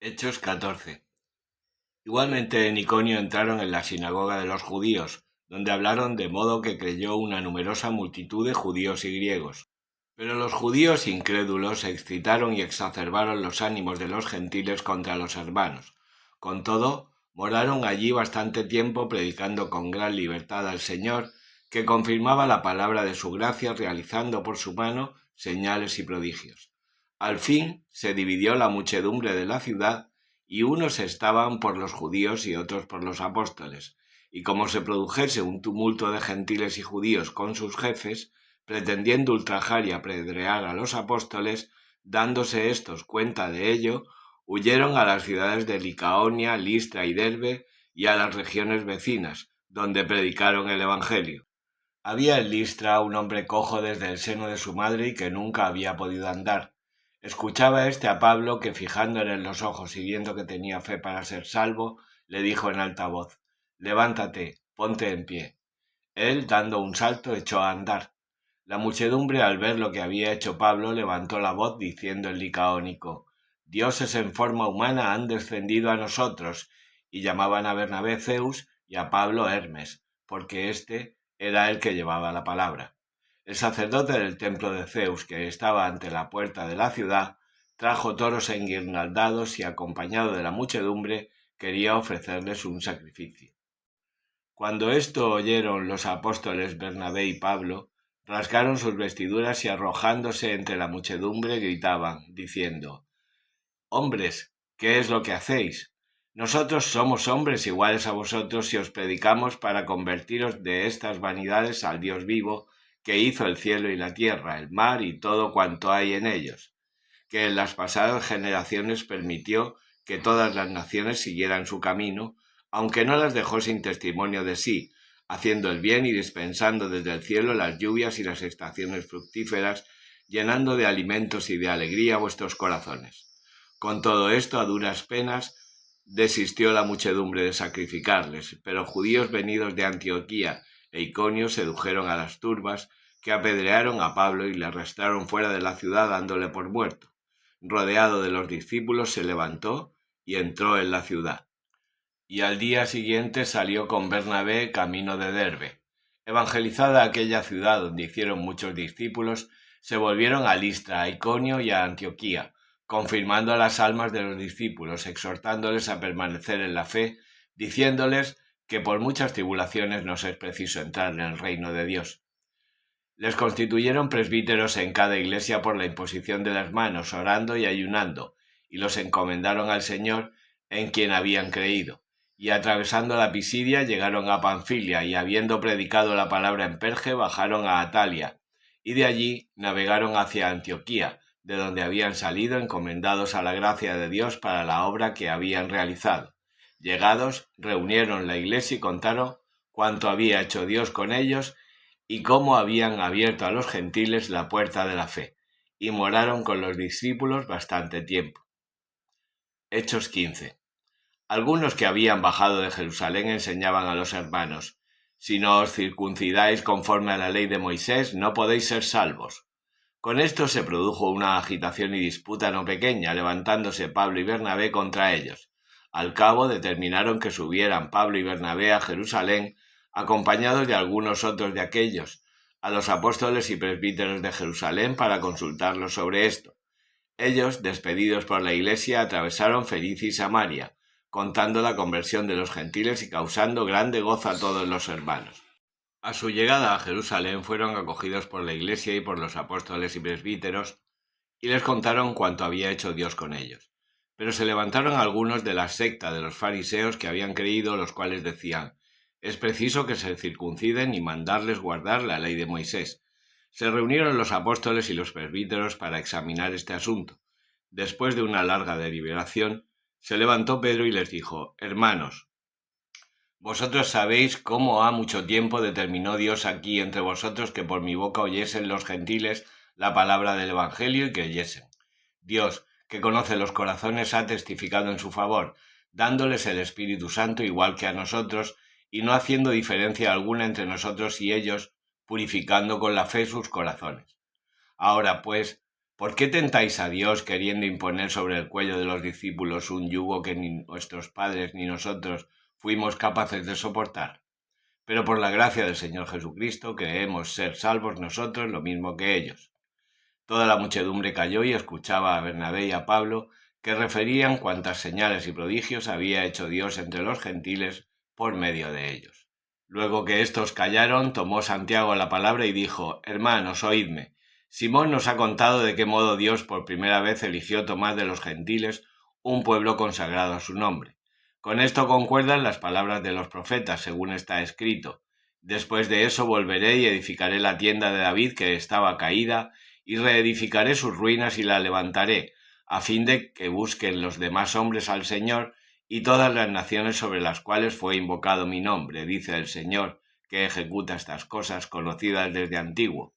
Hechos 14. Igualmente en Iconio entraron en la sinagoga de los judíos, donde hablaron de modo que creyó una numerosa multitud de judíos y griegos. Pero los judíos incrédulos excitaron y exacerbaron los ánimos de los gentiles contra los hermanos. Con todo, moraron allí bastante tiempo predicando con gran libertad al Señor, que confirmaba la palabra de su gracia realizando por su mano señales y prodigios. Al fin se dividió la muchedumbre de la ciudad, y unos estaban por los judíos y otros por los apóstoles. Y como se produjese un tumulto de gentiles y judíos con sus jefes, pretendiendo ultrajar y apedrear a los apóstoles, dándose éstos cuenta de ello, huyeron a las ciudades de Licaonia, Listra y Derbe y a las regiones vecinas, donde predicaron el evangelio. Había en Listra un hombre cojo desde el seno de su madre y que nunca había podido andar. Escuchaba éste a Pablo, que fijándole en los ojos y viendo que tenía fe para ser salvo, le dijo en alta voz: «Levántate, ponte en pie». Él, dando un salto, echó a andar. La muchedumbre, al ver lo que había hecho Pablo, levantó la voz diciendo en licaónico: «Dioses en forma humana han descendido a nosotros», y llamaban a Bernabé Zeus y a Pablo Hermes, porque éste era el que llevaba la palabra. El sacerdote del templo de Zeus, que estaba ante la puerta de la ciudad, trajo toros enguirnaldados y, acompañado de la muchedumbre, quería ofrecerles un sacrificio. Cuando esto oyeron los apóstoles Bernabé y Pablo, rasgaron sus vestiduras y, arrojándose entre la muchedumbre, gritaban, diciendo: «Hombres, ¿qué es lo que hacéis? Nosotros somos hombres iguales a vosotros si os predicamos para convertiros de estas vanidades al Dios vivo, que hizo el cielo y la tierra, el mar y todo cuanto hay en ellos, que en las pasadas generaciones permitió que todas las naciones siguieran su camino, aunque no las dejó sin testimonio de sí, haciendo el bien y dispensando desde el cielo las lluvias y las estaciones fructíferas, llenando de alimentos y de alegría vuestros corazones. Con todo esto, a duras penas, desistió la muchedumbre de sacrificarles, pero judíos venidos de Antioquía e Iconio sedujeron a las turbas, que apedrearon a Pablo y le arrastraron fuera de la ciudad dándole por muerto. Rodeado de los discípulos, se levantó y entró en la ciudad. Y al día siguiente salió con Bernabé camino de Derbe. Evangelizada aquella ciudad donde hicieron muchos discípulos, se volvieron a Listra, a Iconio y a Antioquía, confirmando las almas de los discípulos, exhortándoles a permanecer en la fe, diciéndoles que por muchas tribulaciones nos es preciso entrar en el reino de Dios. Les constituyeron presbíteros en cada iglesia por la imposición de las manos, orando y ayunando, y los encomendaron al Señor, en quien habían creído. Y atravesando la Pisidia llegaron a Panfilia, y habiendo predicado la palabra en Perge, bajaron a Atalia, y de allí navegaron hacia Antioquía, de donde habían salido encomendados a la gracia de Dios para la obra que habían realizado. Llegados, reunieron la iglesia y contaron cuánto había hecho Dios con ellos y cómo habían abierto a los gentiles la puerta de la fe, y moraron con los discípulos bastante tiempo. Hechos 15. Algunos que habían bajado de Jerusalén enseñaban a los hermanos: «Si no os circuncidáis conforme a la ley de Moisés, no podéis ser salvos». Con esto se produjo una agitación y disputa no pequeña, levantándose Pablo y Bernabé contra ellos. Al cabo determinaron que subieran Pablo y Bernabé a Jerusalén, acompañados de algunos otros de aquellos, a los apóstoles y presbíteros de Jerusalén para consultarlos sobre esto. Ellos, despedidos por la iglesia, atravesaron Fenicia y Samaria, contando la conversión de los gentiles y causando grande gozo a todos los hermanos. A su llegada a Jerusalén fueron acogidos por la iglesia y por los apóstoles y presbíteros, y les contaron cuanto había hecho Dios con ellos. Pero se levantaron algunos de la secta de los fariseos que habían creído, los cuales decían: «Es preciso que se circunciden y mandarles guardar la ley de Moisés». Se reunieron los apóstoles y los presbíteros para examinar este asunto. Después de una larga deliberación, se levantó Pedro y les dijo: «Hermanos, vosotros sabéis cómo ha mucho tiempo determinó Dios aquí entre vosotros que por mi boca oyesen los gentiles la palabra del Evangelio y creyesen. Dios, que conoce los corazones, ha testificado en su favor, dándoles el Espíritu Santo igual que a nosotros, y no haciendo diferencia alguna entre nosotros y ellos, purificando con la fe sus corazones. Ahora, pues, ¿Por qué tentáis a Dios queriendo imponer sobre el cuello de los discípulos un yugo que ni nuestros padres ni nosotros fuimos capaces de soportar? Pero por la gracia del Señor Jesucristo creemos ser salvos nosotros lo mismo que ellos. Toda la muchedumbre calló y escuchaba a Bernabé y a Pablo, que referían cuántas señales y prodigios había hecho Dios entre los gentiles por medio de ellos. Luego que éstos callaron, tomó Santiago la palabra y dijo: Hermanos, oídme. Simón nos ha contado de qué modo Dios por primera vez eligió tomar de los gentiles un pueblo consagrado a su nombre. Con esto concuerdan las palabras de los profetas, según está escrito: Después de eso volveré y edificaré la tienda de David que estaba caída, y reedificaré sus ruinas y la levantaré, a fin de que busquen los demás hombres al Señor y todas las naciones sobre las cuales fue invocado mi nombre, dice el Señor, que ejecuta estas cosas conocidas desde antiguo.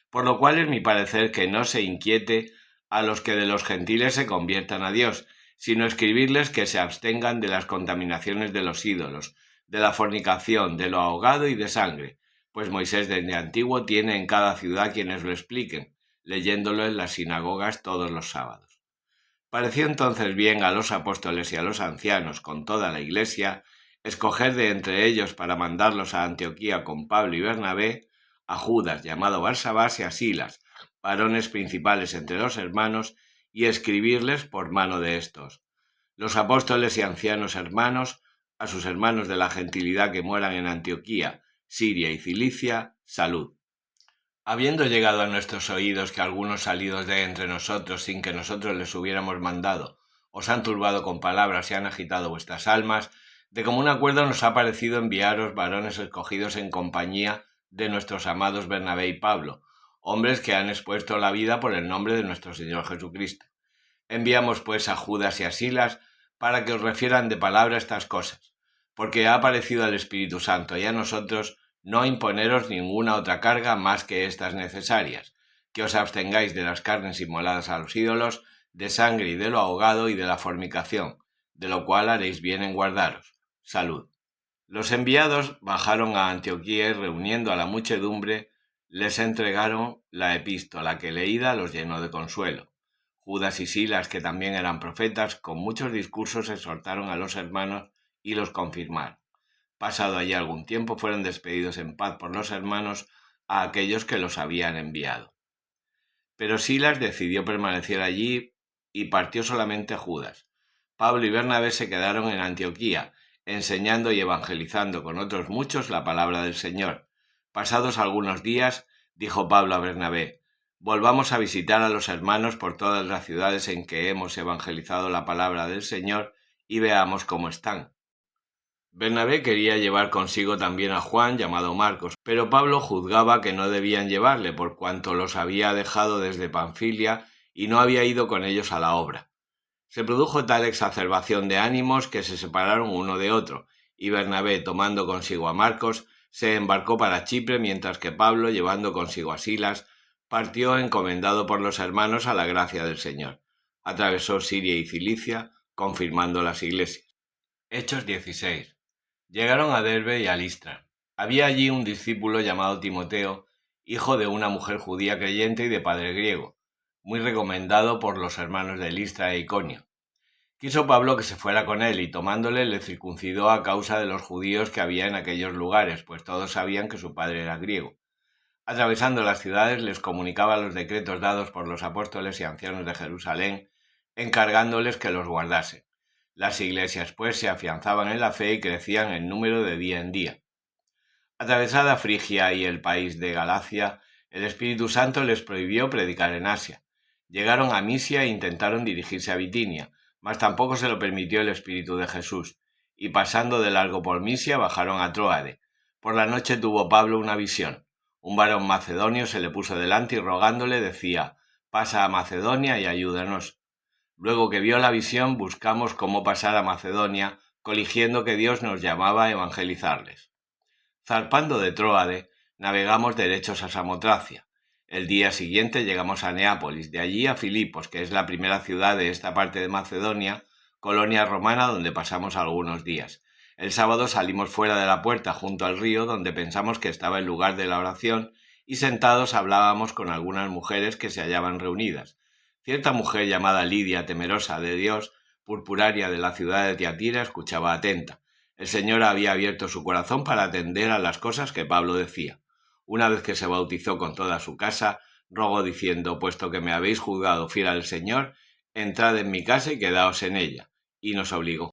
Por lo cual es mi parecer que no se inquiete a los que de los gentiles se conviertan a Dios, sino escribirles que se abstengan de las contaminaciones de los ídolos, de la fornicación, de lo ahogado y de sangre, pues Moisés desde antiguo tiene en cada ciudad quienes lo expliquen, leyéndolo en las sinagogas todos los sábados. Pareció entonces bien a los apóstoles y a los ancianos, con toda la iglesia, escoger de entre ellos para mandarlos a Antioquía con Pablo y Bernabé, a Judas, llamado Barsabás, y a Silas, varones principales entre los hermanos, y escribirles por mano de éstos. Los apóstoles y ancianos hermanos, a sus hermanos de la gentilidad que moran en Antioquía, Siria y Cilicia, salud. Habiendo llegado a nuestros oídos que algunos salidos de entre nosotros sin que nosotros les hubiéramos mandado, os han turbado con palabras y han agitado vuestras almas, de común acuerdo nos ha parecido enviaros varones escogidos en compañía de nuestros amados Bernabé y Pablo, hombres que han expuesto la vida por el nombre de nuestro Señor Jesucristo. Enviamos pues a Judas y a Silas para que os refieran de palabra estas cosas, porque ha parecido al Espíritu Santo y a nosotros no imponeros ninguna otra carga más que estas necesarias, que os abstengáis de las carnes inmoladas a los ídolos, de sangre y de lo ahogado y de la fornicación, de lo cual haréis bien en guardaros. Salud. Los enviados bajaron a Antioquía y reuniendo a la muchedumbre, les entregaron la epístola que leída los llenó de consuelo. Judas y Silas, que también eran profetas, con muchos discursos exhortaron a los hermanos y los confirmaron. Pasado allí algún tiempo, fueron despedidos en paz por los hermanos a aquellos que los habían enviado. Pero Silas decidió permanecer allí y partió solamente a Judas. Pablo y Bernabé se quedaron en Antioquía, enseñando y evangelizando con otros muchos la palabra del Señor. Pasados algunos días, dijo Pablo a Bernabé: volvamos a visitar a los hermanos por todas las ciudades en que hemos evangelizado la palabra del Señor y veamos cómo están. Bernabé quería llevar consigo también a Juan, llamado Marcos, pero Pablo juzgaba que no debían llevarle, por cuanto los había dejado desde Panfilia y no había ido con ellos a la obra. Se produjo tal exacerbación de ánimos que se separaron uno de otro, y Bernabé, tomando consigo a Marcos, se embarcó para Chipre, mientras que Pablo, llevando consigo a Silas, partió encomendado por los hermanos a la gracia del Señor. Atravesó Siria y Cilicia, confirmando las iglesias. Hechos 16. Llegaron a Derbe y a Listra. Había allí un discípulo llamado Timoteo, hijo de una mujer judía creyente y de padre griego, muy recomendado por los hermanos de Listra e Iconio. Quiso Pablo que se fuera con él y tomándole le circuncidó a causa de los judíos que había en aquellos lugares, pues todos sabían que su padre era griego. Atravesando las ciudades les comunicaba los decretos dados por los apóstoles y ancianos de Jerusalén, encargándoles que los guardasen. Las iglesias, pues, se afianzaban en la fe y crecían en número de día en día. Atravesada Frigia y el país de Galacia, el Espíritu Santo les prohibió predicar en Asia. Llegaron a Misia e intentaron dirigirse a Bitinia, mas tampoco se lo permitió el Espíritu de Jesús, y pasando de largo por Misia bajaron a Tróade. Por la noche tuvo Pablo una visión. Un varón macedonio se le puso delante y rogándole decía: pasa a Macedonia y ayúdanos. Luego que vio la visión, buscamos cómo pasar a Macedonia, coligiendo que Dios nos llamaba a evangelizarles. Zarpando de Tróade, navegamos derechos a Samotracia. El día siguiente llegamos a Neápolis, de allí a Filipos, que es la primera ciudad de esta parte de Macedonia, colonia romana donde pasamos algunos días. El sábado salimos fuera de la puerta junto al río, donde pensamos que estaba el lugar de la oración, y sentados hablábamos con algunas mujeres que se hallaban reunidas. Cierta mujer llamada Lidia, temerosa de Dios, purpuraria de la ciudad de Tiatira, escuchaba atenta. El Señor había abierto su corazón para atender a las cosas que Pablo decía. Una vez que se bautizó con toda su casa, rogó diciendo: puesto que me habéis juzgado fiel al Señor, entrad en mi casa y quedaos en ella. Y nos obligó.